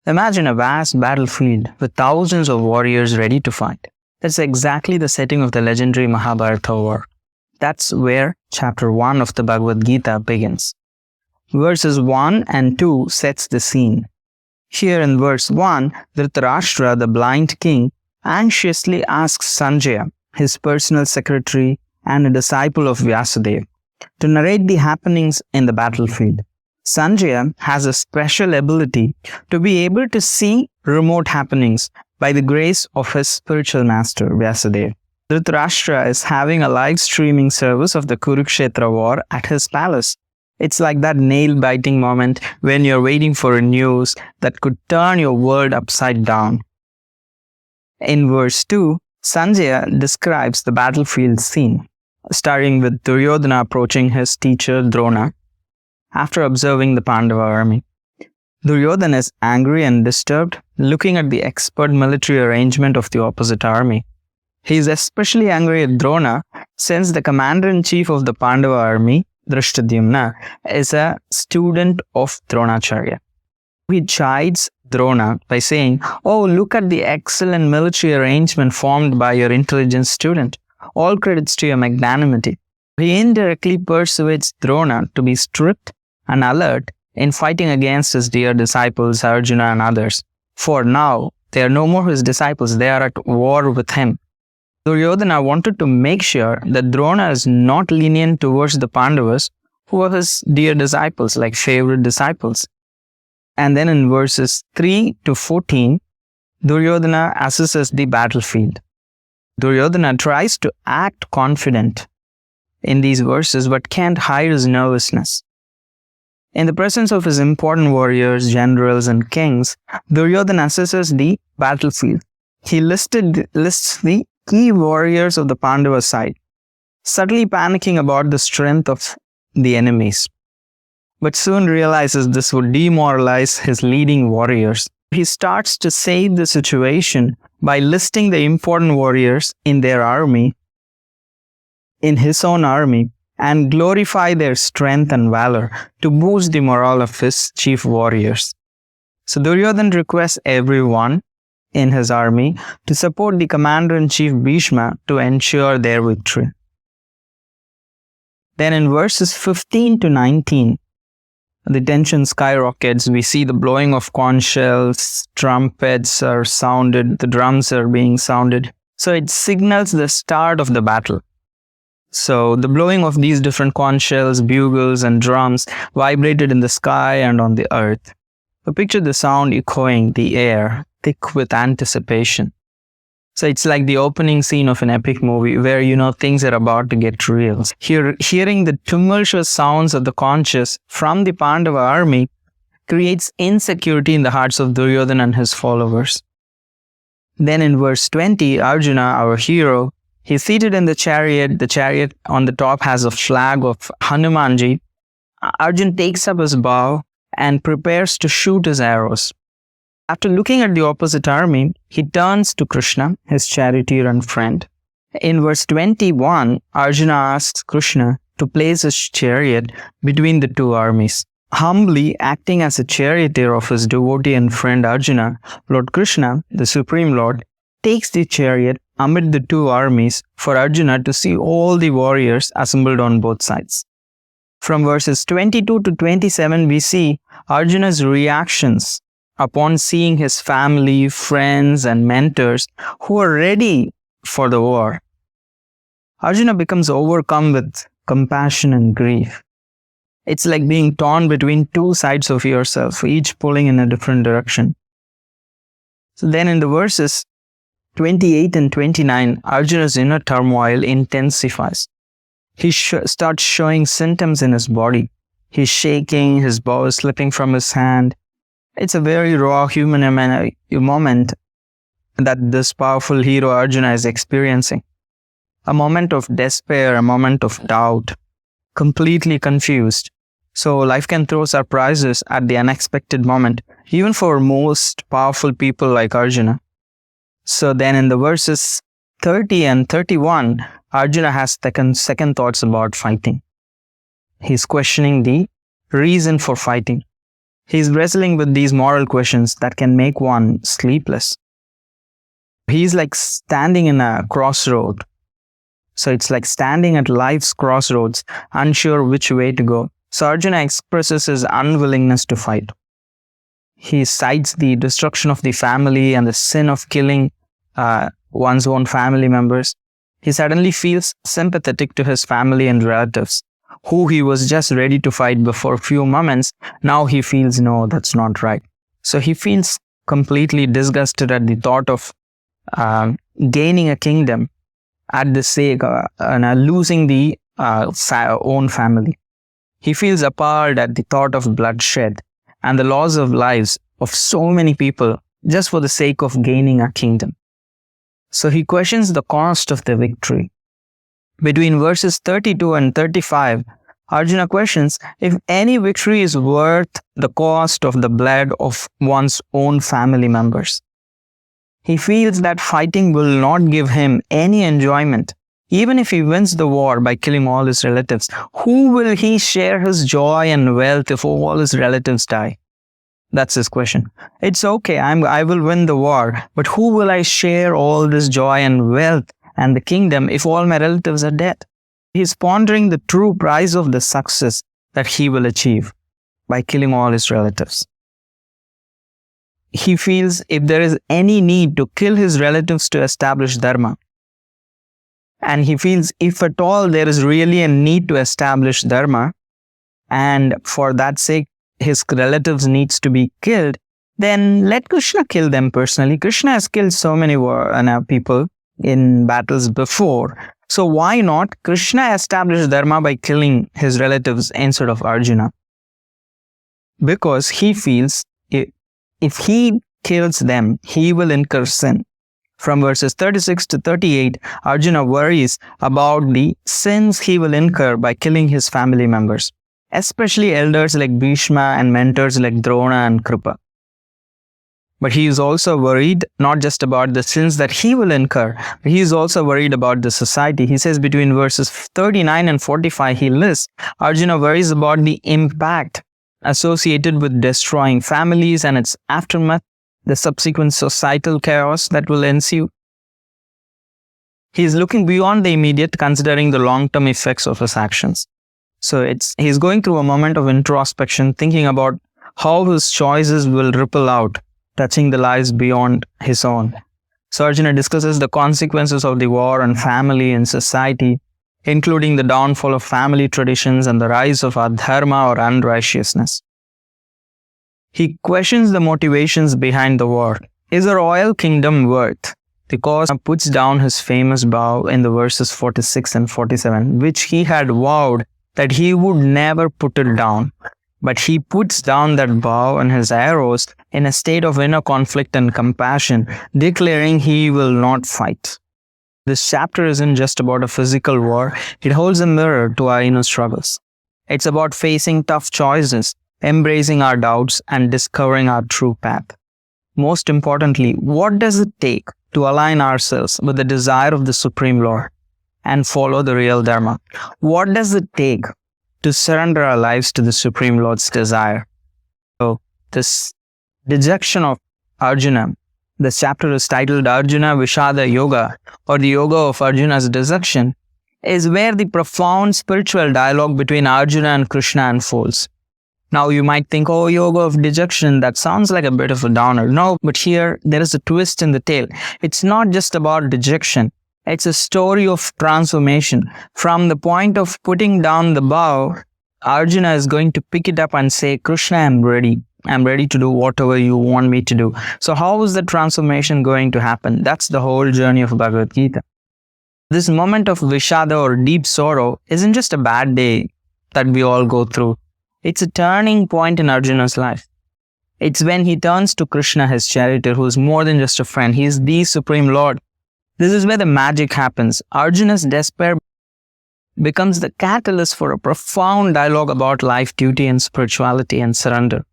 Imagine a vast battlefield with thousands of warriors ready to fight. That's exactly the setting of the legendary Mahabharata War. That's where chapter 1 of the Bhagavad Gita begins. Verses 1 and 2 sets the scene. Here in verse 1, Dhritarashtra, the blind king, anxiously asks Sanjaya, his personal secretary and a disciple of Vyasadeva, to narrate the happenings in the battlefield. Sanjaya has a special ability to be able to see remote happenings by the grace of his spiritual master, Vyasadeva. Dhritarashtra is having a live streaming service of the Kurukshetra war at his palace. It's like that nail-biting moment when you're waiting for a news that could turn your world upside down. In verse 2, Sanjaya describes the battlefield scene, starting with Duryodhana approaching his teacher Drona after observing the Pandava army. Duryodhana is angry and disturbed, looking at the expert military arrangement of the opposite army. He is especially angry at Drona since the commander-in-chief of the Pandava army, Dhritarashtra, is a student of Dronacharya. He chides Drona by saying, "Oh, look at the excellent military arrangement formed by your intelligent student. All credits to your magnanimity." He indirectly persuades Drona to be strict and alert in fighting against his dear disciples Arjuna and others. For now, they are no more his disciples, they are at war with him. Duryodhana wanted to make sure that Drona is not lenient towards the Pandavas, who are his dear disciples, like favorite disciples. And then in verses 3 to 14, Duryodhana assesses the battlefield. Duryodhana tries to act confident in these verses but can't hide his nervousness. In the presence of his important warriors, generals and kings, Duryodhana assesses the battlefield. He lists the key warriors of the Pandava side, subtly panicking about the strength of the enemies, but soon realizes this would demoralize his leading warriors. He starts to save the situation by listing the important warriors in their army, in his own army, and glorify their strength and valor to boost the morale of his chief warriors. So Duryodhana requests everyone in his army to support the commander-in-chief Bhishma to ensure their victory. Then in verses 15 to 19, the tension skyrockets. We see the blowing of conch shells, trumpets are sounded, the drums are being sounded. So it signals the start of the battle. So the blowing of these different conch shells, bugles and drums vibrated in the sky and on the earth. So picture the sound echoing the air, thick with anticipation. So it's like the opening scene of an epic movie where things are about to get real. Hearing the tumultuous sounds of the conches from the Pandava army creates insecurity in the hearts of Duryodhana and his followers. Then in verse 20, Arjuna, our hero, he's seated in the chariot. The chariot on the top has a flag of Hanumanji. Arjuna takes up his bow and prepares to shoot his arrows. After looking at the opposite army, he turns to Krishna, his charioteer and friend. In verse 21, Arjuna asks Krishna to place his chariot between the two armies. Humbly acting as a charioteer of his devotee and friend Arjuna, Lord Krishna, the Supreme Lord, takes the chariot amid the two armies for Arjuna to see all the warriors assembled on both sides. From verses 22 to 27, we see Arjuna's reactions upon seeing his family, friends, and mentors who are ready for the war. Arjuna becomes overcome with compassion and grief. It's like being torn between two sides of yourself, each pulling in a different direction. So then in the verses 28 and 29, Arjuna's inner turmoil intensifies. He starts showing symptoms in his body. He's shaking, his bow is slipping from his hand. It's a very raw human moment that this powerful hero Arjuna is experiencing. A moment of despair, a moment of doubt, completely confused. So life can throw surprises at the unexpected moment, even for most powerful people like Arjuna. So then in the verses 30 and 31, Arjuna has second thoughts about fighting. He's questioning the reason for fighting. He's wrestling with these moral questions that can make one sleepless. He's like standing in a crossroad. So it's like standing at life's crossroads, unsure which way to go. So Arjuna expresses his unwillingness to fight. He cites the destruction of the family and the sin of killing one's own family members. He suddenly feels sympathetic to his family and relatives, who he was just ready to fight before a few moments. Now he feels, no, that's not right. So he feels completely disgusted at the thought of gaining a kingdom at the sake of losing the own family. He feels appalled at the thought of bloodshed and the loss of lives of so many people just for the sake of gaining a kingdom. So he questions the cost of the victory. Between verses 32 and 35, Arjuna questions if any victory is worth the cost of the blood of one's own family members. He feels that fighting will not give him any enjoyment. Even if he wins the war by killing all his relatives, who will he share his joy and wealth if all his relatives die? That's his question. It's okay, I will win the war, but who will I share all this joy and wealth and the kingdom if all my relatives are dead? He's pondering the true price of the success that he will achieve by killing all his relatives. He feels if there is any need to kill his relatives to establish dharma, and he feels if at all there is really a need to establish dharma, and for that sake his relatives needs to be killed, then let Krishna kill them personally. Krishna has killed so many people in battles before. So why not Krishna establish dharma by killing his relatives instead of Arjuna? Because he feels if he kills them, he will incur sin. From verses 36 to 38, Arjuna worries about the sins he will incur by killing his family members, especially elders like Bhishma and mentors like Drona and Kripa. But he is also worried not just about the sins that he will incur, but he is also worried about the society. He says between verses 39 and 45, he lists, Arjuna worries about the impact associated with destroying families and its aftermath, the subsequent societal chaos that will ensue. He is looking beyond the immediate, considering the long-term effects of his actions. So he's going through a moment of introspection, thinking about how his choices will ripple out, touching the lives beyond his own. So Arjuna discusses the consequences of the war on family and society, including the downfall of family traditions and the rise of adharma or unrighteousness. He questions the motivations behind the war. Is a royal kingdom worth? The cause puts down his famous vow in the verses 46 and 47, which he had vowed that he would never put it down. But he puts down that vow and his arrows in a state of inner conflict and compassion, declaring he will not fight. This chapter isn't just about a physical war, it holds a mirror to our inner struggles. It's about facing tough choices, embracing our doubts, and discovering our true path. Most importantly, what does it take to align ourselves with the desire of the Supreme Lord and follow the real Dharma? What does it take to surrender our lives to the Supreme Lord's desire? So, this dejection of Arjuna, this chapter is titled Arjuna Vishada Yoga, or the Yoga of Arjuna's Dejection, is where the profound spiritual dialogue between Arjuna and Krishna unfolds. Now you might think, oh, yoga of dejection, that sounds like a bit of a downer. No, but here there is a twist in the tale. It's not just about dejection. It's a story of transformation. From the point of putting down the bow, Arjuna is going to pick it up and say, Krishna, I'm ready. I'm ready to do whatever you want me to do. So how is the transformation going to happen? That's the whole journey of Bhagavad Gita. This moment of Vishada or deep sorrow isn't just a bad day that we all go through. It's a turning point in Arjuna's life. It's when he turns to Krishna, his charioteer, who is more than just a friend. He is the Supreme Lord. This is where the magic happens. Arjuna's despair becomes the catalyst for a profound dialogue about life, duty, and spirituality and surrender.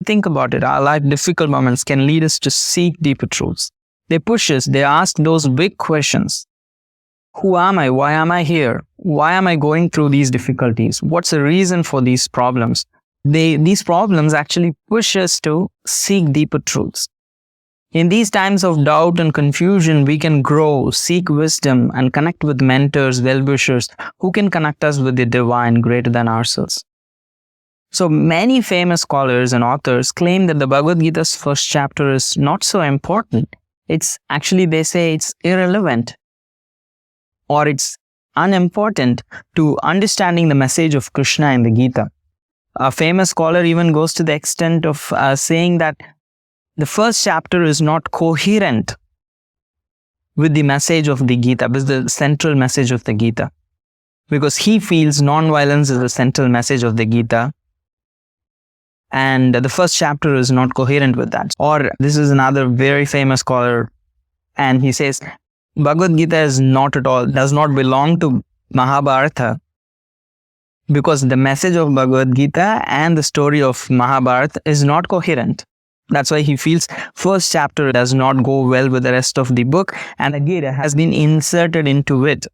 Think about it. Our life difficult moments can lead us to seek deeper truths. They push us. They ask those big questions. Who am I? Why am I here? Why am I going through these difficulties? What's the reason for these problems? These problems actually push us to seek deeper truths. In these times of doubt and confusion, we can grow, seek wisdom, and connect with mentors, well-wishers who can connect us with the divine greater than ourselves. So many famous scholars and authors claim that the Bhagavad Gita's first chapter is not so important. It's actually, they say it's irrelevant or it's unimportant to understanding the message of Krishna in the Gita. A famous scholar even goes to the extent of saying that the first chapter is not coherent with the message of the Gita, with the central message of the Gita. Because he feels non-violence is the central message of the Gita. And the first chapter is not coherent with that. Or this is another very famous scholar, and he says, Bhagavad Gita is not at all, does not belong to Mahabharata, because the message of Bhagavad Gita and the story of Mahabharata is not coherent. That's why he feels first chapter does not go well with the rest of the book, and the Gita has been inserted into it.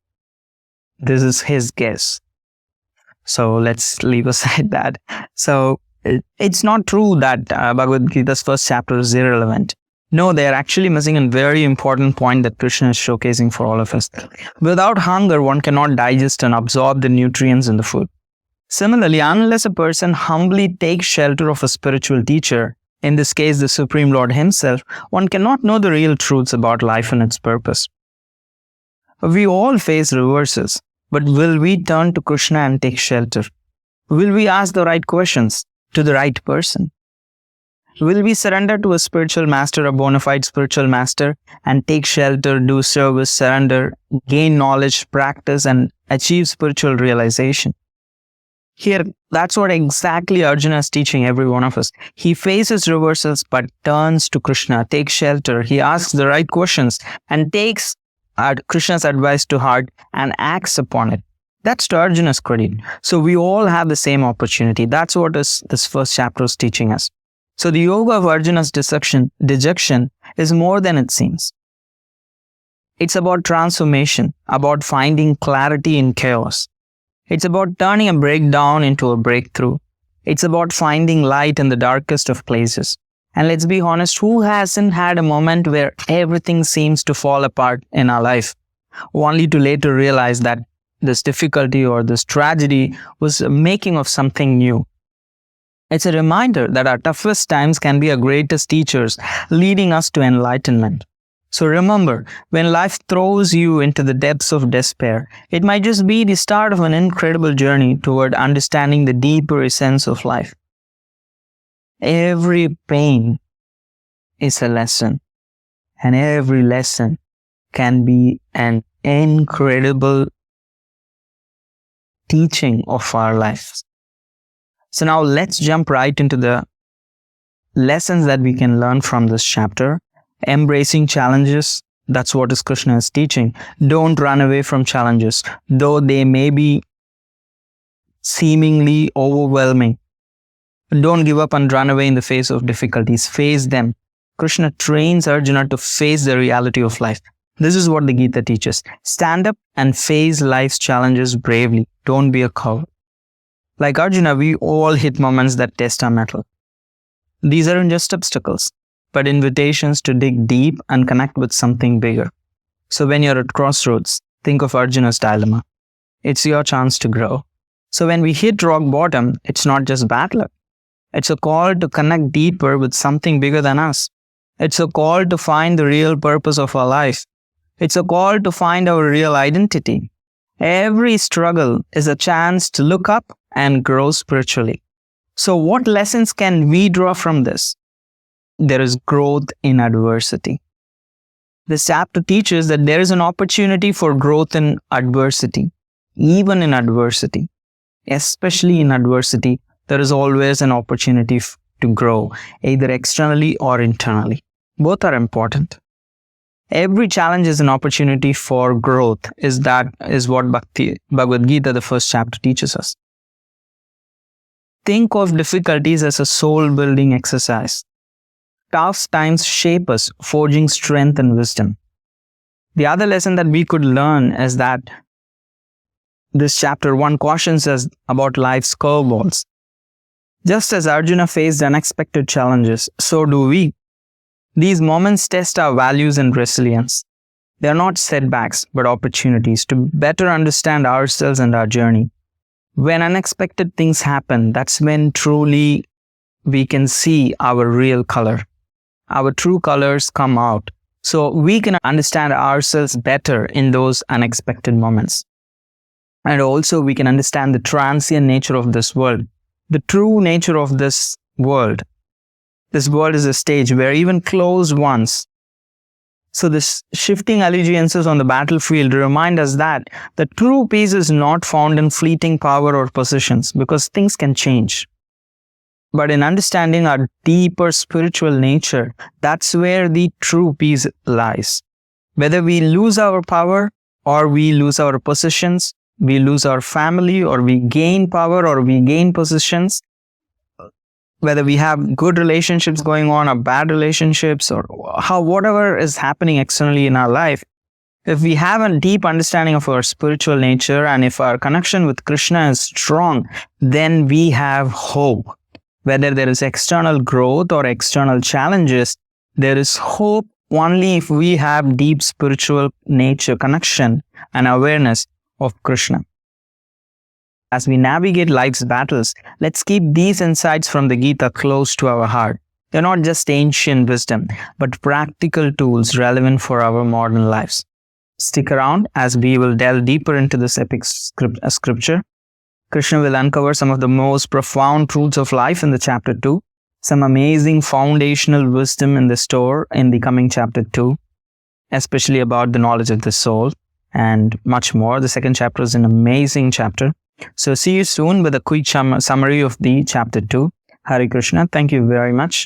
This is his guess. So let's leave aside that. So it's not true that Bhagavad Gita's first chapter is irrelevant. No, they are actually missing a very important point that Krishna is showcasing for all of us. Without hunger, one cannot digest and absorb the nutrients in the food. Similarly, unless a person humbly takes shelter of a spiritual teacher, in this case the Supreme Lord himself, one cannot know the real truths about life and its purpose. We all face reverses, but will we turn to Krishna and take shelter? Will we ask the right questions to the right person? Will we surrender to a spiritual master, a bona fide spiritual master, and take shelter, do service, surrender, gain knowledge, practice, and achieve spiritual realization? Here, that's what exactly Arjuna is teaching every one of us. He faces reversals but turns to Krishna, takes shelter, he asks the right questions, and takes Krishna's advice to heart and acts upon it. That's to Arjuna's credit. So we all have the same opportunity. That's what this first chapter is teaching us. So the yoga of Arjuna's dejection is more than it seems. It's about transformation, about finding clarity in chaos. It's about turning a breakdown into a breakthrough. It's about finding light in the darkest of places. And let's be honest, who hasn't had a moment where everything seems to fall apart in our life, only to later realize that this difficulty or this tragedy was a making of something new. It's a reminder that our toughest times can be our greatest teachers, leading us to enlightenment. So remember, when life throws you into the depths of despair, it might just be the start of an incredible journey toward understanding the deeper essence of life. Every pain is a lesson, and every lesson can be an incredible teaching of our lives. So now let's jump right into the lessons that we can learn from this chapter. Embracing challenges, that's what Krishna is teaching. Don't run away from challenges, though they may be seemingly overwhelming. Don't give up and run away in the face of difficulties. Face them. Krishna trains Arjuna to face the reality of life. This is what the Gita teaches. Stand up and face life's challenges bravely. Don't be a coward. Like Arjuna, we all hit moments that test our mettle. These aren't just obstacles, but invitations to dig deep and connect with something bigger. So when you're at crossroads, think of Arjuna's dilemma. It's your chance to grow. So when we hit rock bottom, it's not just bad luck. It's a call to connect deeper with something bigger than us. It's a call to find the real purpose of our life. It's a call to find our real identity. Every struggle is a chance to look up and grow spiritually. So what lessons can we draw from this? There is growth in adversity. This chapter teaches that there is an opportunity for growth in adversity. Even in adversity, especially in adversity, there is always an opportunity to grow, either externally or internally. Both are important. Every challenge is an opportunity for growth, is what Bhagavad Gita, the first chapter, teaches us. Think of difficulties as a soul-building exercise. Tough times shape us, forging strength and wisdom. The other lesson that we could learn is that this chapter 1 cautions us about life's curveballs. Just as Arjuna faced unexpected challenges, so do we. These moments test our values and resilience. They are not setbacks, but opportunities to better understand ourselves and our journey. When unexpected things happen, that's when truly we can see our real color. Our true colors come out. So we can understand ourselves better in those unexpected moments. And also we can understand the transient nature of this world. The true nature of this world. This world is a stage where even closed ones. So this shifting allegiances on the battlefield remind us that the true peace is not found in fleeting power or possessions, because things can change. But in understanding our deeper spiritual nature, that's where the true peace lies. Whether we lose our power or we lose our possessions, we lose our family or we gain power or we gain possessions, whether we have good relationships going on or bad relationships, or whatever is happening externally in our life, if we have a deep understanding of our spiritual nature and if our connection with Krishna is strong, then we have hope. Whether there is external growth or external challenges, there is hope only if we have deep spiritual nature connection and awareness of Krishna. As we navigate life's battles, let's keep these insights from the Gita close to our heart. They're not just ancient wisdom, but practical tools relevant for our modern lives. Stick around as we will delve deeper into this epic scripture. Krishna will uncover some of the most profound truths of life in the chapter 2, some amazing foundational wisdom in the store in the coming chapter 2, especially about the knowledge of the soul and much more. The second chapter is an amazing chapter. So see you soon with a quick summary of the chapter 2. Hare Krishna. Thank you very much.